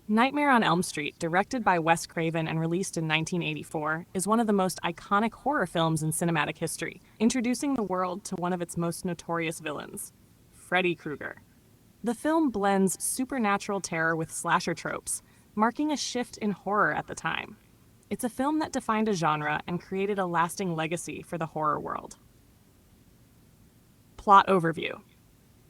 Nightmare on Elm Street, directed by Wes Craven and released in 1984, is one of the most iconic horror films in cinematic history, introducing the world to one of its most notorious villains, Freddy Krueger. The film blends supernatural terror with slasher tropes, marking a shift in horror at the time. It's a film that defined a genre and created a lasting legacy for the horror world. Plot overview.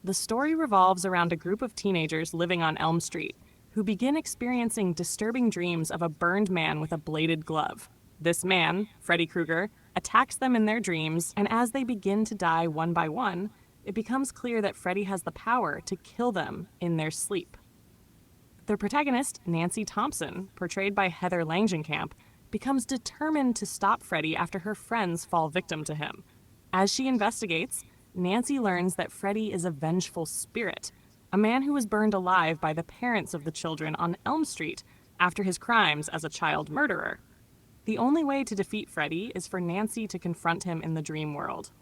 The story revolves around a group of teenagers living on Elm Street who begin experiencing disturbing dreams of a burned man with a bladed glove. This man, Freddy Krueger, attacks them in their dreams, and as they begin to die one by one, it becomes clear that Freddy has the power to kill them in their sleep. The protagonist, Nancy Thompson, portrayed by Heather Langenkamp, becomes determined to stop Freddy after her friends fall victim to him. As she investigates, Nancy learns that Freddy is a vengeful spirit, a man who was burned alive by the parents of the children on Elm Street after his crimes as a child murderer. The only way to defeat Freddy is for Nancy to confront him in the dream world.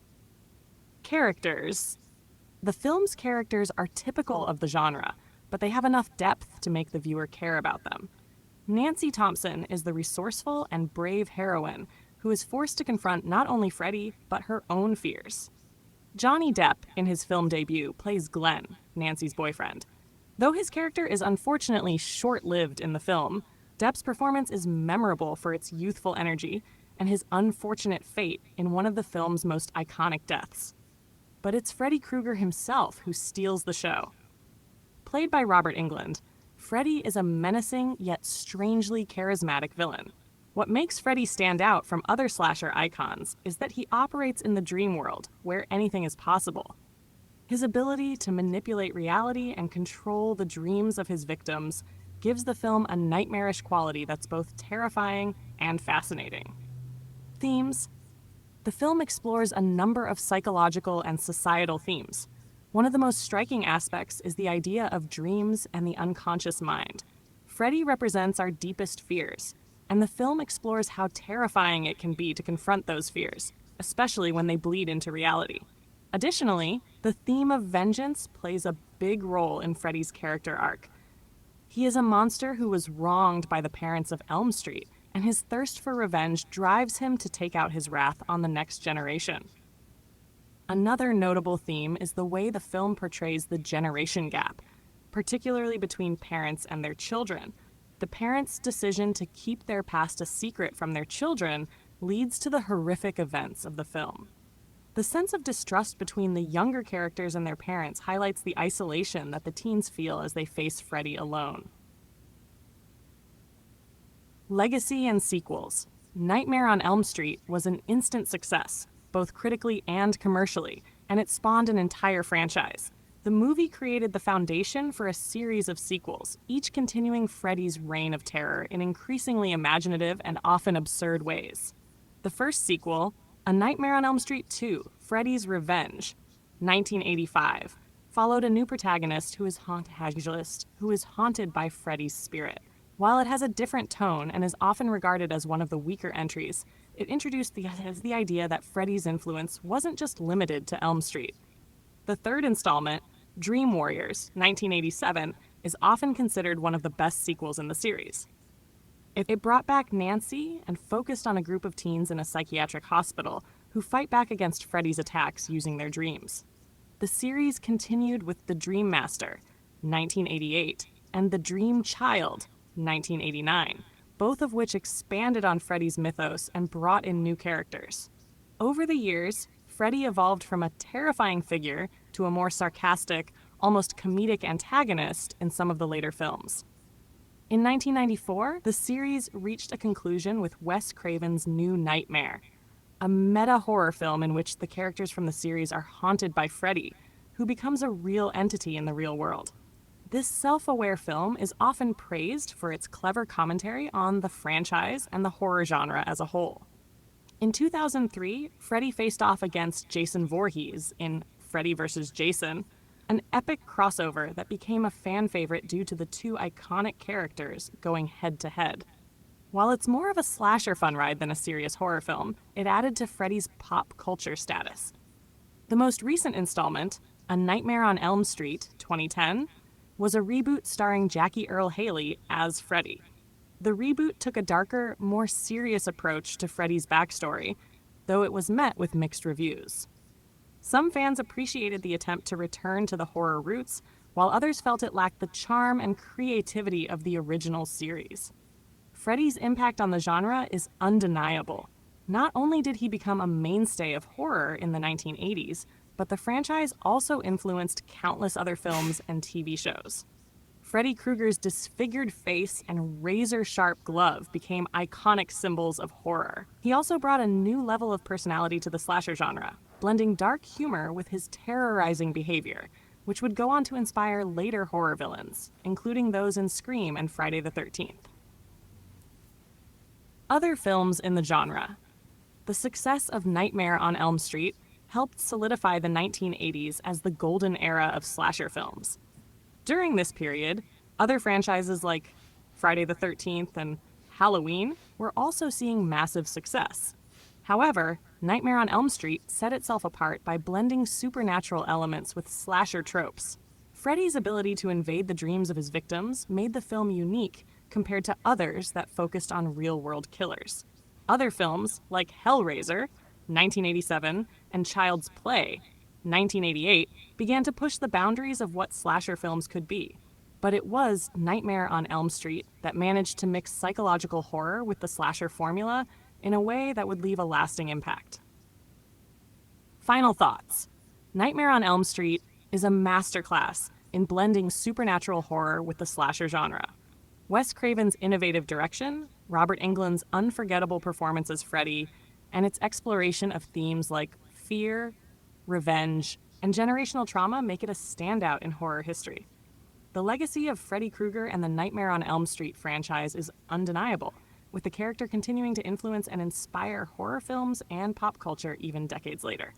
Characters. The film's characters are typical of the genre, but they have enough depth to make the viewer care about them. Nancy Thompson is the resourceful and brave heroine who is forced to confront not only Freddy, but her own fears. Johnny Depp, in his film debut, plays Glenn, Nancy's boyfriend. Though his character is unfortunately short-lived in the film, Depp's performance is memorable for its youthful energy and his unfortunate fate in one of the film's most iconic deaths. But it's Freddy Krueger himself who steals the show. Played by Robert Englund, Freddy is a menacing yet strangely charismatic villain. What makes Freddy stand out from other slasher icons is that he operates in the dream world, where anything is possible. His ability to manipulate reality and control the dreams of his victims gives the film a nightmarish quality that's both terrifying and fascinating. Themes. The film explores a number of psychological and societal themes. One of the most striking aspects is the idea of dreams and the unconscious mind. Freddy represents our deepest fears, and the film explores how terrifying it can be to confront those fears, especially when they bleed into reality. Additionally, the theme of vengeance plays a big role in Freddy's character arc. He is a monster who was wronged by the parents of Elm Street, and his thirst for revenge drives him to take out his wrath on the next generation. Another notable theme is the way the film portrays the generation gap, particularly between parents and their children. The parents' decision to keep their past a secret from their children leads to the horrific events of the film. The sense of distrust between the younger characters and their parents highlights the isolation that the teens feel as they face Freddy alone. Legacy and sequels. Nightmare on Elm Street was an instant success, both critically and commercially, and it spawned an entire franchise. The movie created the foundation for a series of sequels, each continuing Freddy's reign of terror in increasingly imaginative and often absurd ways. The first sequel, A Nightmare on Elm Street 2, Freddy's Revenge, 1985, followed a new protagonist who is haunted by Freddy's spirit. While it has a different tone and is often regarded as one of the weaker entries, it introduced the idea that Freddy's influence wasn't just limited to Elm Street. The third installment, Dream Warriors, 1987, is often considered one of the best sequels in the series. It brought back Nancy and focused on a group of teens in a psychiatric hospital who fight back against Freddy's attacks using their dreams. The series continued with The Dream Master, 1988, and The Dream Child, 1989, both of which expanded on Freddy's mythos and brought in new characters. Over the years, Freddy evolved from a terrifying figure to a more sarcastic, almost comedic antagonist in some of the later films. In 1994, the series reached a conclusion with Wes Craven's New Nightmare, a meta-horror film in which the characters from the series are haunted by Freddy, who becomes a real entity in the real world. This self-aware film is often praised for its clever commentary on the franchise and the horror genre as a whole. In 2003, Freddy faced off against Jason Voorhees in Freddy vs. Jason, an epic crossover that became a fan favorite due to the two iconic characters going head-to-head. While it's more of a slasher fun ride than a serious horror film, it added to Freddy's pop culture status. The most recent installment, A Nightmare on Elm Street, 2010, was a reboot starring Jackie Earle Haley as Freddy. The reboot took a darker, more serious approach to Freddy's backstory, though it was met with mixed reviews. Some fans appreciated the attempt to return to the horror roots, while others felt it lacked the charm and creativity of the original series. Freddy's impact on the genre is undeniable. Not only did he become a mainstay of horror in the 1980s, but the franchise also influenced countless other films and TV shows. Freddy Krueger's disfigured face and razor-sharp glove became iconic symbols of horror. He also brought a new level of personality to the slasher genre, blending dark humor with his terrorizing behavior, which would go on to inspire later horror villains, including those in Scream and Friday the 13th. Other films in the genre. The success of Nightmare on Elm Street helped solidify the 1980s as the golden era of slasher films. During this period, other franchises like Friday the 13th and Halloween were also seeing massive success. However, Nightmare on Elm Street set itself apart by blending supernatural elements with slasher tropes. Freddy's ability to invade the dreams of his victims made the film unique compared to others that focused on real-world killers. Other films, like Hellraiser, 1987, and Child's Play, 1988, began to push the boundaries of what slasher films could be. But it was Nightmare on Elm Street that managed to mix psychological horror with the slasher formula in a way that would leave a lasting impact. Final thoughts. Nightmare on Elm Street is a masterclass in blending supernatural horror with the slasher genre. Wes Craven's innovative direction, Robert Englund's unforgettable performance as Freddy, and its exploration of themes like fear, revenge, and generational trauma make it a standout in horror history. The legacy of Freddy Krueger and the Nightmare on Elm Street franchise is undeniable, with the character continuing to influence and inspire horror films and pop culture even decades later.